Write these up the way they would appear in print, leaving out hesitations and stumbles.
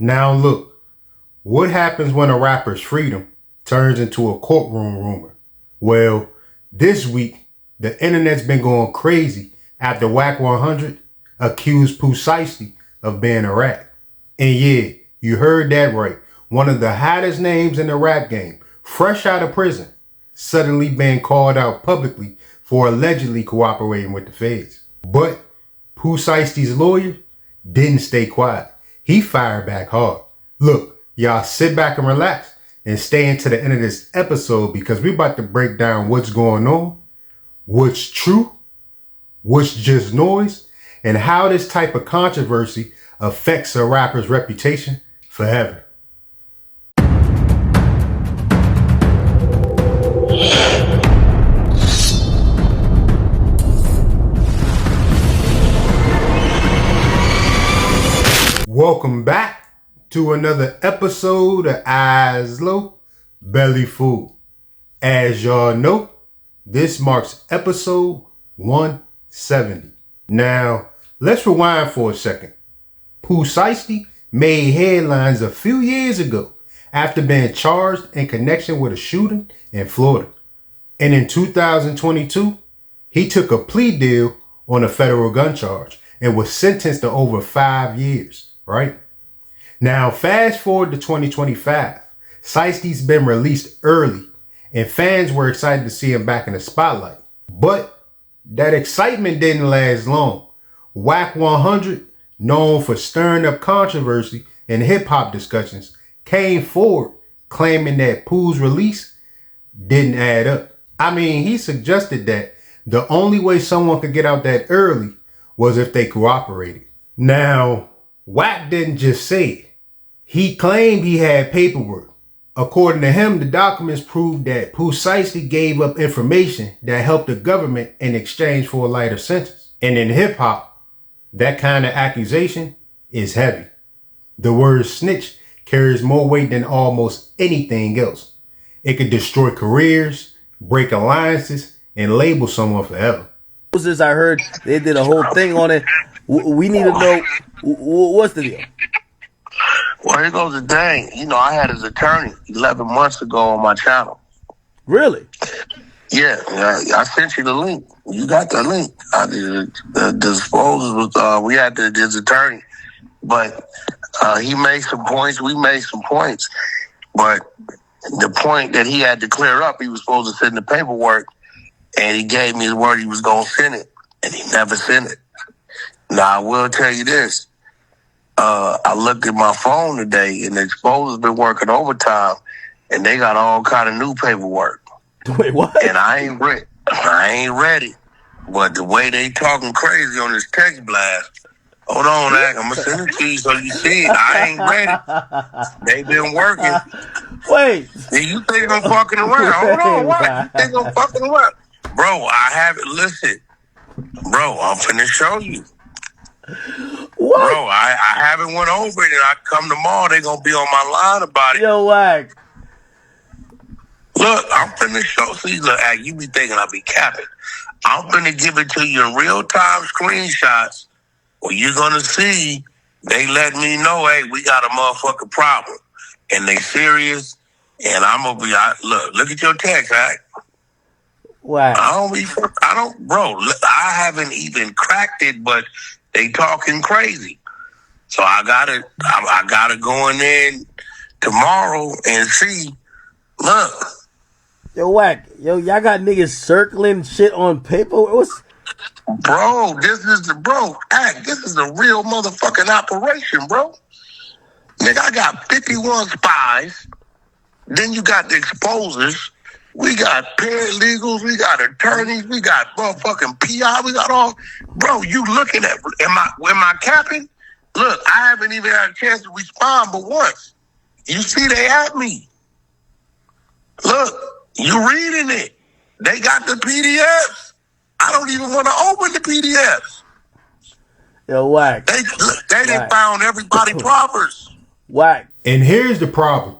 Now look, what happens when a rapper's freedom turns into a courtroom rumor? Well, this week, the internet's been going crazy after Wack 100 accused Pooh Shiesty of being a rat. And yeah, you heard that right. One of the hottest names in the rap game, fresh out of prison, suddenly being called out publicly for allegedly cooperating with the feds. But Pooh Shiesty's lawyer didn't stay quiet. He fired back hard. Look, y'all sit back and relax and stay into the end of this episode because we're about to break down what's going on, what's true, what's just noise, and how this type of controversy affects a rapper's reputation forever. Welcome back to another episode of Eyes Low, Belly Full. As y'all know, this marks episode 170. Now, let's rewind for a second. Pooh Shiesty made headlines a few years ago after being charged in connection with a shooting in Florida. And in 2022, he took a plea deal on a federal gun charge and was sentenced to over 5 years. Right? Now, fast forward to 2025. Shiesty's been released early, and fans were excited to see him back in the spotlight. But that excitement didn't last long. Wack 100, known for stirring up controversy in hip-hop discussions, came forward claiming that Pooh's release didn't add up. I mean, he suggested that the only way someone could get out that early was if they cooperated. Now, Wack didn't just say it. He claimed he had paperwork. According to him, the documents proved that Pooh Shiesty gave up information that helped the government in exchange for a lighter sentence. And in hip hop, that kind of accusation is heavy. The word snitch carries more weight than almost anything else. It could destroy careers, break alliances, and label someone forever. I heard they did a whole thing on it. We need to know what's the deal. Well, here goes the thing. You know, I had his attorney 11 months ago on my channel. Really? Yeah, I sent you the link. You got the link. The disposal was, we had his attorney. But he made some points. We made some points. But the point that he had to clear up, he was supposed to send the paperwork, and he gave me his word he was going to send it, and he never sent it. Now, I will tell you this. I looked at my phone today, and the exposer's been working overtime, and they got all kind of new paperwork. Wait, what? And I ain't ready. But the way they talking crazy on this text blast, hold on, Ack, I'm going to send it to you so you see it. I ain't ready. They been working. Wait. You think I'm fucking around? Hold on, what? You think I'm fucking around? Bro, I haven't, listen. Bro, I'm finna show you. What? Bro, I haven't went over it, and I come tomorrow, they gonna be on my line about it. Yo, Wack. Look, I'm finna show. See, look, Ack, you be thinking I be capping. I'm finna give it to you in real time screenshots where you're gonna see they let me know, hey, we got a motherfucking problem. And they serious, and I'm gonna be, look at your text, Ack. Wack. Bro, I haven't even cracked it, but they talking crazy. So I gotta go in there tomorrow and see. Look. Yo, Wack. Yo, y'all got niggas circling shit on paper? Bro, this is the real motherfucking operation, bro. Nigga, I got 51 spies. Then you got the exposers. We got paralegals, we got attorneys, we got motherfucking PI, we got all. Bro, you looking at, am I capping? Look, I haven't even had a chance to respond but once. You see they at me. Look, you reading it. They got the PDFs. I don't even want to open the PDFs. Yo, Wack. They done found everybody proffers. Wack. And here's the problem.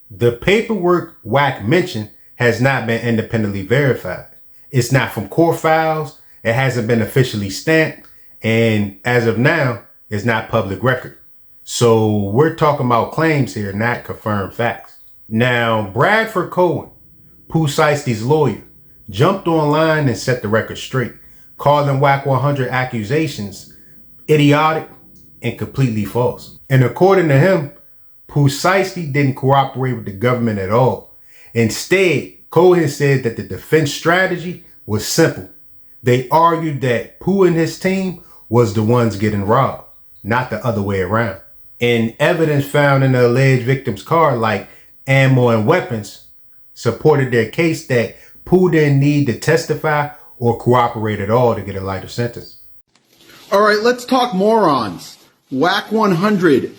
The paperwork Wack mentioned has not been independently verified. It's not from court files. It hasn't been officially stamped. And as of now, it's not public record. So we're talking about claims here, not confirmed facts. Now, Bradford Cohen, Pooh Shiesty's lawyer, jumped online and set the record straight, calling Wack 100 accusations idiotic and completely false. And according to him, Pooh Shiesty didn't cooperate with the government at all. Instead, Cohen said that the defense strategy was simple. They argued that Pooh and his team was the ones getting robbed, not the other way around. And evidence found in the alleged victim's car, like ammo and weapons, supported their case that Pooh didn't need to testify or cooperate at all to get a lighter sentence. All right, let's talk morons. Wack 100.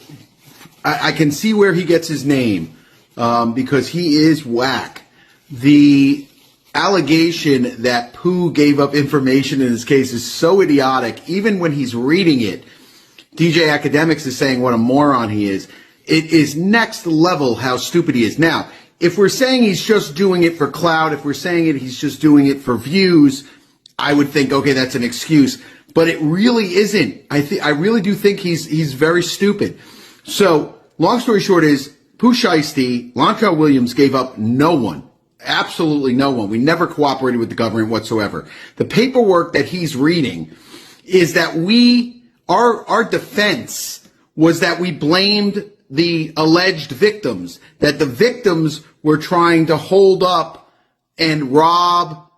I can see where he gets his name because he is Wack. The allegation that Pooh gave up information in this case is so idiotic. Even when he's reading it, DJ Academics is saying what a moron he is. It is next level how stupid he is. Now, if we're saying he's just doing it for clout, if we're saying he's just doing it for views, I would think, okay, that's an excuse. But it really isn't. I really do think he's very stupid. So, long story short is, Pooh Shiesty, Lontrell Williams gave up no one. Absolutely no one. We never cooperated with the government whatsoever. The paperwork that he's reading is that our defense was that we blamed the alleged victims, that the victims were trying to hold up and rob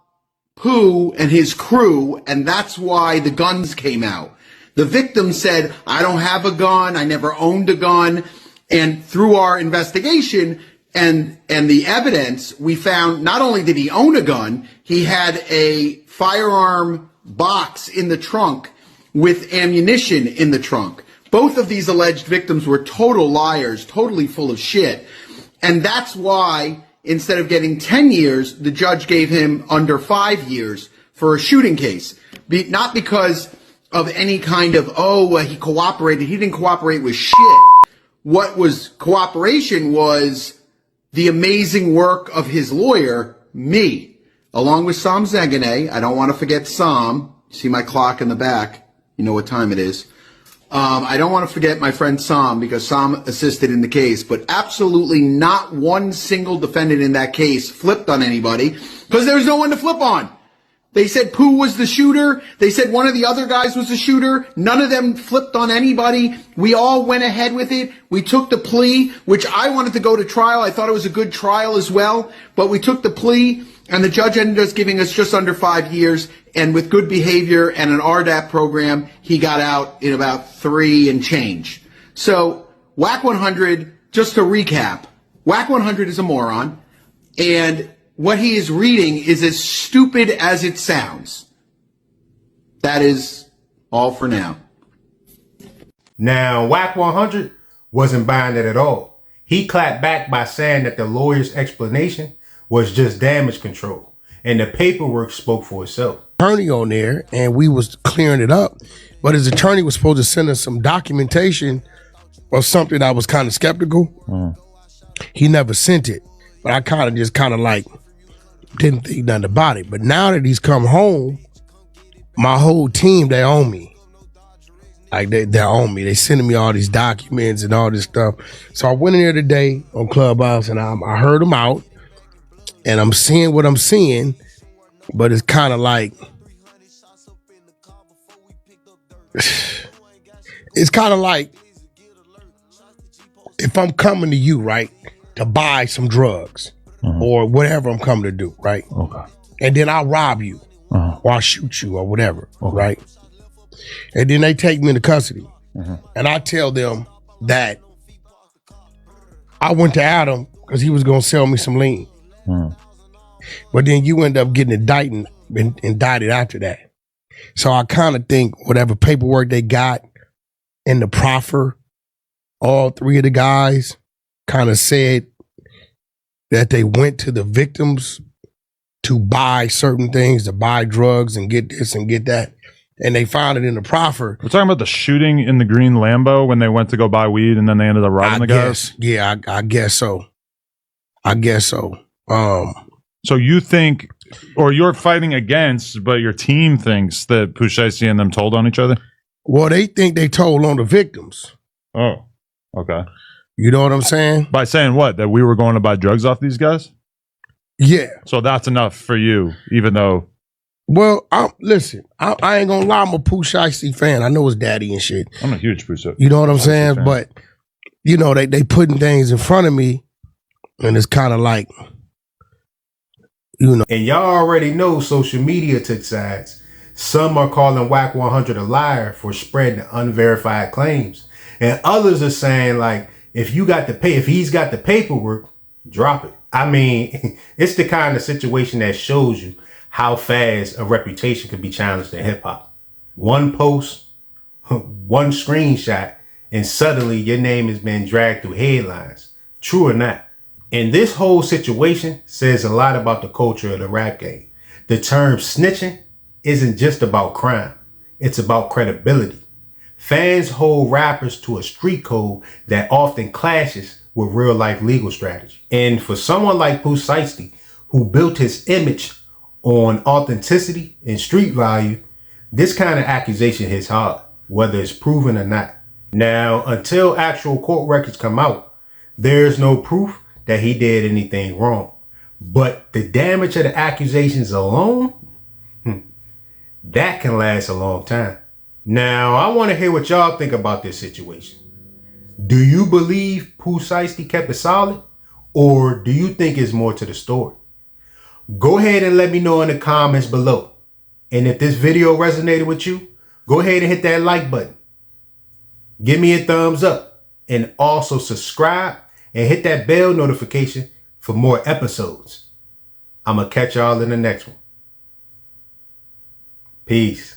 Pooh and his crew, and that's why the guns came out. The victim said, I don't have a gun, I never owned a gun, and through our investigation and the evidence, we found not only did he own a gun, he had a firearm box in the trunk with ammunition in the trunk. Both of these alleged victims were total liars, totally full of shit. And that's why, instead of getting 10 years, the judge gave him under 5 years for a shooting case. Not because of any kind of, he cooperated. He didn't cooperate with shit. What was cooperation was the amazing work of his lawyer, me, along with Sam Zegane. I don't want to forget Sam. See my clock in the back. You know what time it is. I don't want to forget my friend Sam because Sam assisted in the case, but absolutely not one single defendant in that case flipped on anybody because there was no one to flip on. They said Pooh was the shooter. They said one of the other guys was the shooter. None of them flipped on anybody. We all went ahead with it. We took the plea, which I wanted to go to trial. I thought it was a good trial as well, but we took the plea and the judge ended up giving us just under 5 years. And with good behavior and an RDAP program, he got out in about 3 and change. So Wack 100, just to recap, Wack 100 is a moron, and what he is reading is as stupid as it sounds. That is all for now. Now, Wack 100 wasn't buying it at all. He clapped back by saying that the lawyer's explanation was just damage control, and the paperwork spoke for itself. Attorney on there, and we was clearing it up, but his attorney was supposed to send us some documentation or something. I was kind of skeptical. He never sent it, but I kind of like didn't think nothing about it. But now that he's come home, my whole team, they own me. Like they own me. They sending me all these documents and all this stuff. So I went in there today on Clubhouse and I heard them out, and I'm seeing what I'm seeing. But it's kind of like, it's kind of like if I'm coming to you, right, to buy some drugs or whatever I'm coming to do, right? Okay. And then I'll rob you or I'll shoot you or whatever, right? And then they take me into custody. And I tell them that I went to Adam because he was going to sell me some lean. But then you end up getting indicted after that. So I kind of think whatever paperwork they got in the proffer, all 3 of the guys kind of said that they went to the victims to buy certain things, to buy drugs and get this and get that. And they found it in the proffer. We're talking about the shooting in the green Lambo when they went to go buy weed and then they ended up robbing the guys? Yeah, I guess so. So you think, or you're fighting against, but your team thinks that Pooh Shiesty and them told on each other? Well, they think they told on the victims. Oh. Okay. You know what I'm saying? By saying what? That we were going to buy drugs off these guys? Yeah. So that's enough for you, even though. Well, listen, I ain't gonna lie, I'm a Pooh Shiesty fan. I know his daddy and shit. I'm a huge Pooh Shiesty. You know what I'm saying? fan. But, you know, they putting things in front of me, and it's kind of like, you know. And y'all already know social media took sides. Some are calling Wack 100 a liar for spreading unverified claims. And others are saying, like, if he's got the paperwork, drop it. I mean, it's the kind of situation that shows you how fast a reputation could be challenged in hip hop. One post, one screenshot, and suddenly your name has been dragged through headlines. True or not? And this whole situation says a lot about the culture of the rap game. The term snitching isn't just about crime. It's about credibility. Fans hold rappers to a street code that often clashes with real life legal strategy. And for someone like Pooh Shiesty, who built his image on authenticity and street value, this kind of accusation hits hard, whether it's proven or not. Now, until actual court records come out, there's no proof that he did anything wrong. But the damage of the accusations alone, that can last a long time. Now, I want to hear what y'all think about this situation. Do you believe Pooh Shiesty kept it solid? Or do you think it's more to the story? Go ahead and let me know in the comments below. And if this video resonated with you, go ahead and hit that like button. Give me a thumbs up. And also subscribe and hit that bell notification for more episodes. I'm going to catch y'all in the next one. Peace.